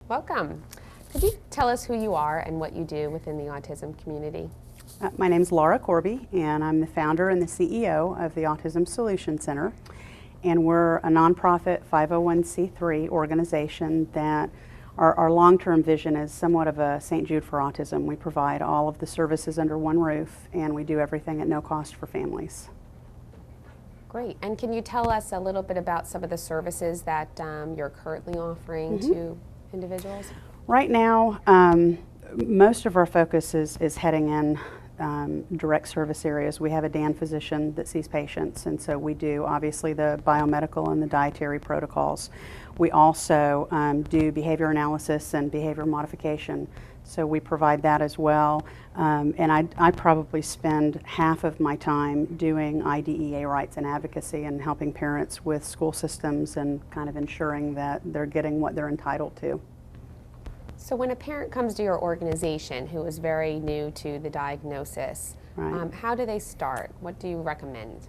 Welcome. Could you tell us who you are and what you do within the autism community? My name is Laura Corby, and I'm the founder and the CEO of the Autism Solution Center. And we're a nonprofit 501c3 organization that our long-term vision is somewhat of a St. Jude for autism. We provide all of the services under one roof, and we do everything at no cost for families. Great. And can you tell us a little bit about some of the services that you're currently offering to individuals? Right now, most of our focus is heading in direct service areas. We have a DAN physician that sees patients, and so we do obviously the biomedical and the dietary protocols. We also do behavior analysis and behavior modification, so we provide that as well. And I probably spend half of my time doing IDEA rights and advocacy and helping parents with school systems and kind of ensuring that they're getting what they're entitled to. So when a parent comes to your organization who is very new to the diagnosis, Right. How do they start? What do you recommend?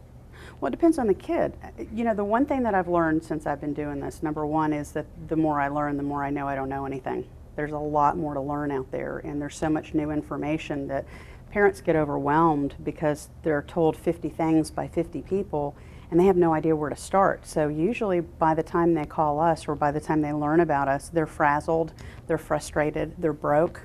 Well, it depends on the kid. You know, the one thing that I've learned since I've been doing this, number one, is that the more I learn, the more I know I don't know anything. There's a lot more to learn out there, and there's so much new information that parents get overwhelmed because they're told 50 things by 50 people, and they have no idea where to start. So usually by the time they call us or by the time they learn about us, they're frazzled, they're frustrated, they're broke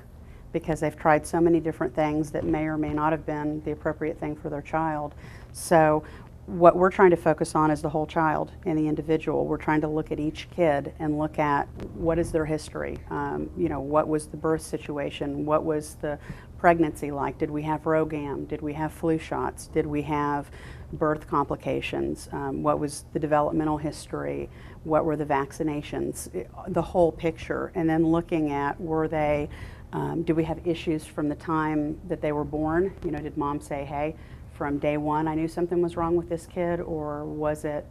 because they've tried so many different things that may or may not have been the appropriate thing for their child. So what we're trying to focus on is the whole child and the individual. We're trying to look at each kid and look at what is their history. You know, what was the birth situation? What was the pregnancy like? Did we have ROGAM? Did we have flu shots? Did we have birth complications? What was the developmental history? What were the vaccinations? The whole picture. And then looking at, were they, do we have issues from the time that they were born? You know, did mom say, hey, from day one I knew something was wrong with this kid, or was it,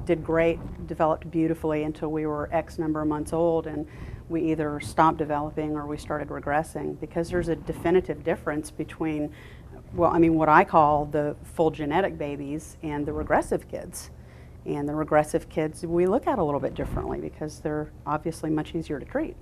did great, developed beautifully until we were X number of months old and we either stopped developing or we started regressing? Because there's a definitive difference between, well, I mean, what I call the full genetic babies and the regressive kids. And the regressive kids we look at a little bit differently because they're obviously much easier to treat.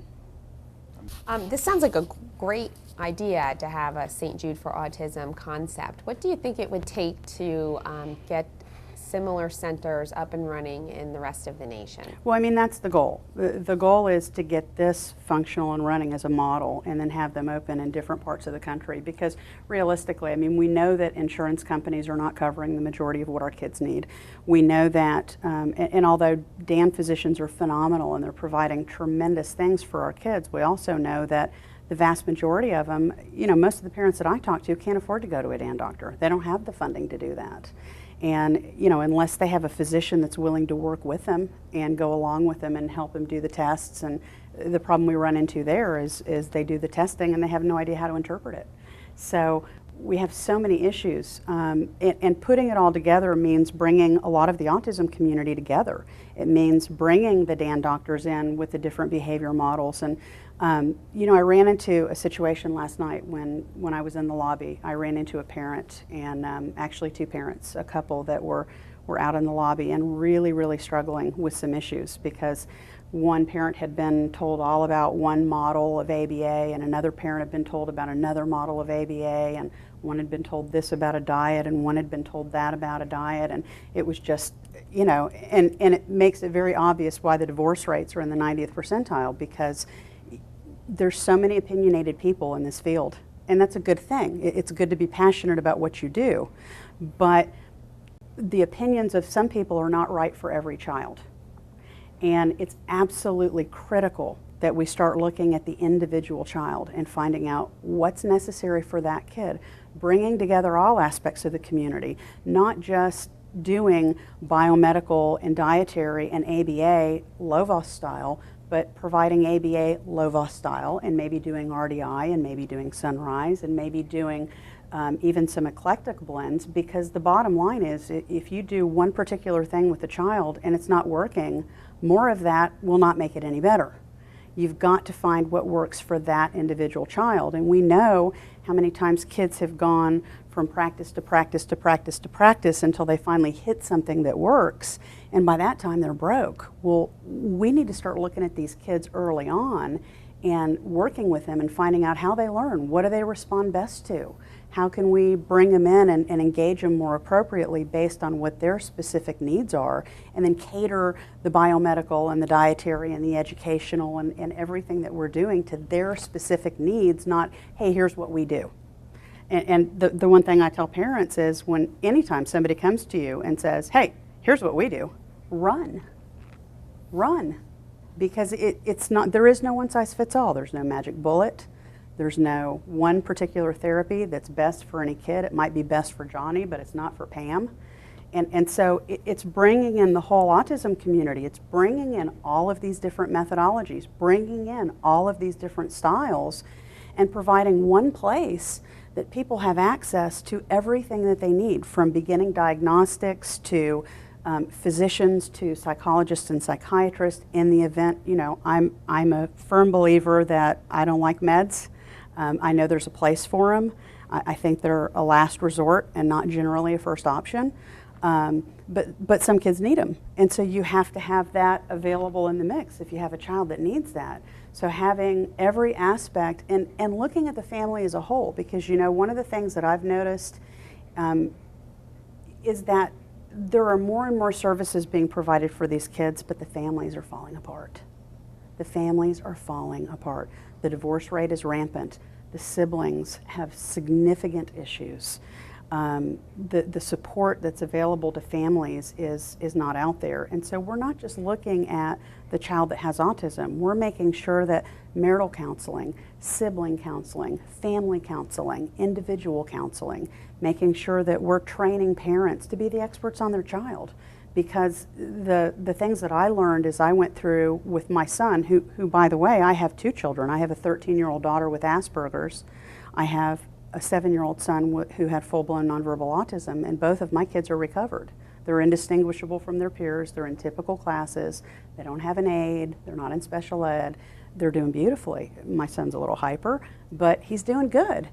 This sounds like a great idea to have a St. Jude for Autism concept. What do you think it would take to get similar centers up and running in the rest of the nation? Well, I mean, that's the goal. The goal is to get this functional and running as a model and then have them open in different parts of the country, because realistically, I mean, we know that insurance companies are not covering the majority of what our kids need. We know that, and although DAN physicians are phenomenal and they're providing tremendous things for our kids, we also know that the vast majority of them, you know, most of the parents that I talk to can't afford to go to a DAN doctor. They don't have the funding to do that. And, you know, unless they have a physician that's willing to work with them and go along with them and help them do the tests, and the problem we run into there is they do the testing and they have no idea how to interpret it. So we have so many issues, and putting it all together means bringing a lot of the autism community together. It means bringing the DAN doctors in with the different behavior models. And you know, I ran into a situation last night when I was in the lobby. I ran into a parent, and actually two parents, a couple that were out in the lobby and really struggling with some issues, because one parent had been told all about one model of ABA, and another parent had been told about another model of ABA, and one had been told this about a diet, and one had been told that about a diet, and it was just, you know, and it makes it very obvious why the divorce rates are in the 90th percentile, because there's so many opinionated people in this field, and that's a good thing. It's good to be passionate about what you do, but the opinions of some people are not right for every child. And it's absolutely critical that we start looking at the individual child and finding out what's necessary for that kid, bringing together all aspects of the community, not just doing biomedical and dietary and ABA Lovaas style, but providing ABA Lovaas style, and maybe doing RDI, and maybe doing Sunrise, and maybe doing even some eclectic blends, because the bottom line is, if you do one particular thing with the child and it's not working, more of that will not make it any better. You've got to find what works for that individual child. And we know how many times kids have gone from practice to practice to practice to practice until they finally hit something that works. And by that time, they're broke. Well, we need to start looking at these kids early on and working with them and finding out how they learn. What do they respond best to? How can we bring them in and engage them more appropriately based on what their specific needs are, and then cater the biomedical and the dietary and the educational and everything that we're doing to their specific needs, not, hey, here's what we do. And the one thing I tell parents is anytime somebody comes to you and says, hey, here's what we do, run. Run. Because there is no one size fits all. There's no magic bullet. There's no one particular therapy that's best for any kid. It might be best for Johnny, but it's not for Pam. And so it's bringing in the whole autism community. It's bringing in all of these different methodologies, bringing in all of these different styles, and providing one place that people have access to everything that they need, from beginning diagnostics to physicians to psychologists and psychiatrists. In the event, I'm a firm believer that I don't like meds. I know there's a place for them. I think they're a last resort and not generally a first option. But some kids need them. And so you have to have that available in the mix if you have a child that needs that. So having every aspect and looking at the family as a whole, because one of the things that I've noticed is that there are more and more services being provided for these kids, but the families are falling apart. The families are falling apart. The divorce rate is rampant. The siblings have significant issues. The support that's available to families is not out there. And so we're not just looking at the child that has autism. We're making sure that marital counseling, sibling counseling, family counseling, individual counseling, making sure that we're training parents to be the experts on their child. Because the things that I learned as I went through with my son, who by the way, I have two children. I have a 13-year-old daughter with Asperger's. I have a 7-year-old son who had full-blown nonverbal autism, and both of my kids are recovered. They're indistinguishable from their peers. They're in typical classes. They don't have an aide. They're not in special ed. They're doing beautifully. My son's a little hyper, but he's doing good.